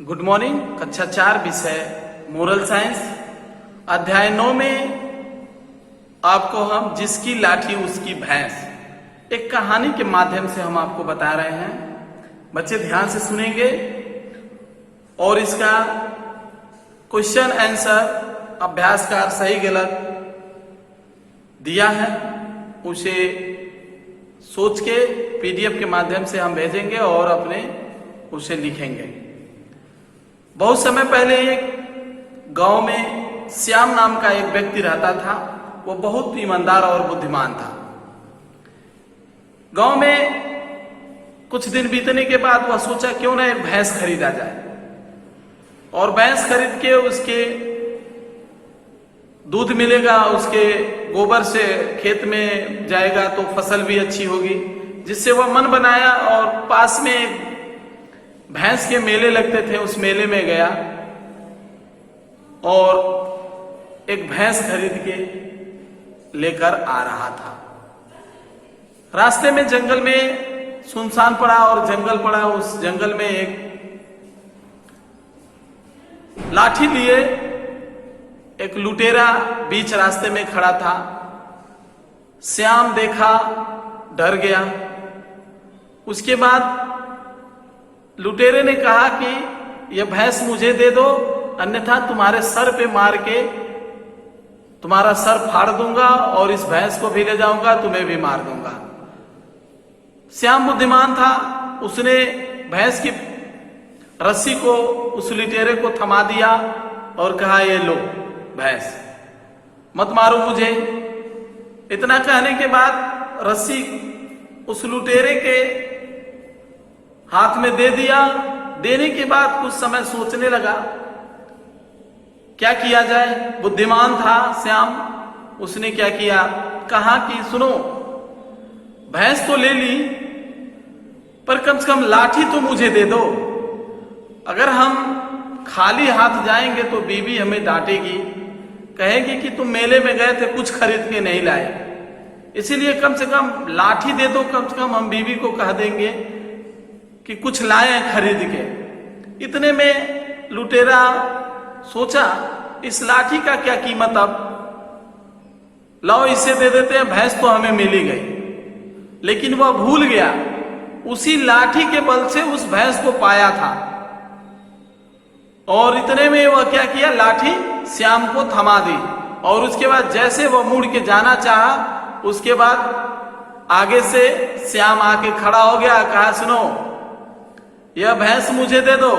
Good morning. कक्षा 4 विषय moral science अध्याय 9 में आपको हम जिसकी लाठी उसकी भैंस एक कहानी के माध्यम से हम आपको बता रहे हैं। बच्चे ध्यान से सुनेंगे और इसका क्वेश्चन आंसर अभ्यासकार सही गलत दिया है, उसे सोच के पीडीएफ के माध्यम से हम भेजेंगे और अपने उसे लिखेंगे। बहुत समय पहले एक गांव में श्याम नाम का एक व्यक्ति रहता था। वो बहुत ईमानदार और बुद्धिमान था। गांव में कुछ दिन बीतने के बाद वह सोचा क्यों ना एक भैंस खरीदा जाए और भैंस खरीद के उसके दूध मिलेगा, उसके गोबर से खेत में जाएगा तो फसल भी अच्छी होगी। जिससे वह मन बनाया और पास में एक भैंस के मेले लगते थे, उस मेले में गया और एक भैंस खरीद के लेकर आ रहा था। रास्ते में जंगल में सुनसान पड़ा और जंगल पड़ा। उस जंगल में एक लाठी लिए एक लुटेरा बीच रास्ते में खड़ा था। श्याम देखा, डर गया। उसके बाद लुटेरे ने कहा कि यह भैंस मुझे दे दो, अन्यथा तुम्हारे सर पे मार के तुम्हारा सर फाड़ दूंगा और इस भैंस को भी ले जाऊंगा, तुम्हें भी मार दूंगा। श्याम बुद्धिमान था, उसने भैंस की रस्सी को उस लुटेरे को थमा दिया और कहा, ये लो भैंस, मत मारो मुझे। इतना कहने के बाद रस्सी उस लुटेरे के हाथ में दे दिया। देने के बाद कुछ समय सोचने लगा क्या किया जाए। बुद्धिमान था श्याम, उसने क्या किया, कहा कि सुनो, भैंस तो ले ली पर कम से कम लाठी तो मुझे दे दो। अगर हम खाली हाथ जाएंगे तो बीवी हमें डांटेगी, कहेगी कि तुम मेले में गए थे, कुछ खरीद के नहीं लाए। इसीलिए कम से कम लाठी दे दो, कम से कम हम बीवी को कह देंगे कि कुछ लाए खरीद के। इतने में लुटेरा सोचा, इस लाठी का क्या कीमत, अब लाओ इसे दे देते हैं, भैंस तो हमें मिल ही गई। लेकिन वह भूल गया, उसी लाठी के बल से उस भैंस को पाया था। और इतने में वह क्या किया, लाठी श्याम को थमा दी। और उसके बाद जैसे वह मुड़ के जाना चाहा, उसके बाद आगे से श्याम आके खड़ा हो गया, कहा, सुनो, यह भैंस मुझे दे दो,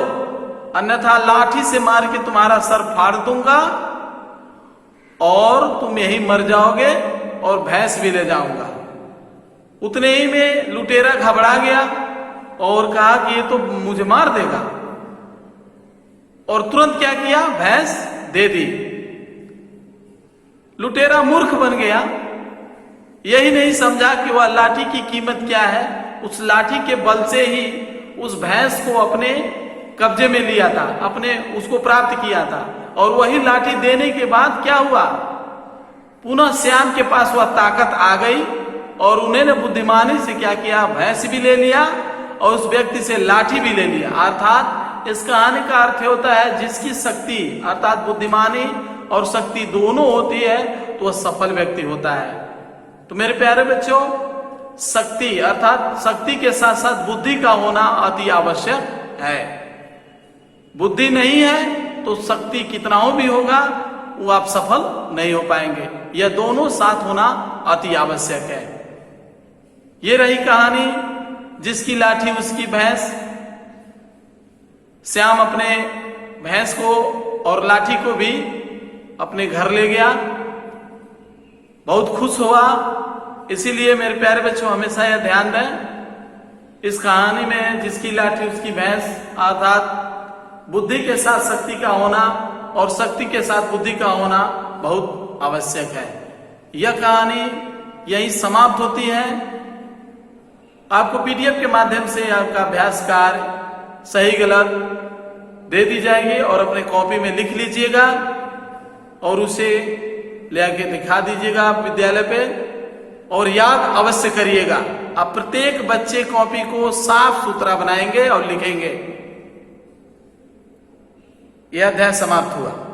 अन्यथा लाठी से मार के तुम्हारा सर फाड़ दूंगा और तुम यही मर जाओगे और भैंस भी ले जाऊंगा। उतने ही में लुटेरा घबरा गया और कहा कि ये तो मुझे मार देगा, और तुरंत क्या किया, भैंस दे दी। लुटेरा मूर्ख बन गया, यही नहीं समझा कि वह लाठी की कीमत क्या है। उस लाठी के बल से ही उस भैंस को अपने कब्जे में लिया था, अपने उसको प्राप्त किया था। और वही लाठी देने के बाद क्या हुआ, पुनः श्याम के पास वह ताकत आ गई और उन्होंने बुद्धिमानी से क्या किया, भैंस भी ले लिया और उस व्यक्ति से लाठी भी ले लिया। अर्थात इस कहानी का अर्थ होता है, जिसकी शक्ति अर्थात बुद्धिमानी और शक्ति दोनों होती है तो वह सफल व्यक्ति होता है। तो मेरे प्यारे बच्चों, शक्ति अर्थात शक्ति के साथ साथ बुद्धि का होना अति आवश्यक है। बुद्धि नहीं है तो शक्ति कितना हो भी होगा, वो आप सफल नहीं हो पाएंगे। यह दोनों साथ होना अति आवश्यक है। ये रही कहानी, जिसकी लाठी उसकी भैंस। श्याम अपने भैंस को और लाठी को भी अपने घर ले गया, बहुत खुश हुआ। इसीलिए मेरे प्यारे बच्चों, हमेशा यह ध्यान दें, इस कहानी में जिसकी लाठी उसकी भैंस अर्थात बुद्धि के साथ शक्ति का होना और शक्ति के साथ बुद्धि का होना बहुत आवश्यक है। यह कहानी यही समाप्त होती है। आपको पीडीएफ के माध्यम से आपका अभ्यास कार्य सही गलत दे दी जाएगी और अपने कॉपी में लिख लीजिएगा और उसे ले आके दिखा दीजिएगा आप विद्यालय पे। और याद अवश्य करिएगा, आप प्रत्येक बच्चे कॉपी को साफ सुथरा बनाएंगे और लिखेंगे। यह अध्याय समाप्त हुआ।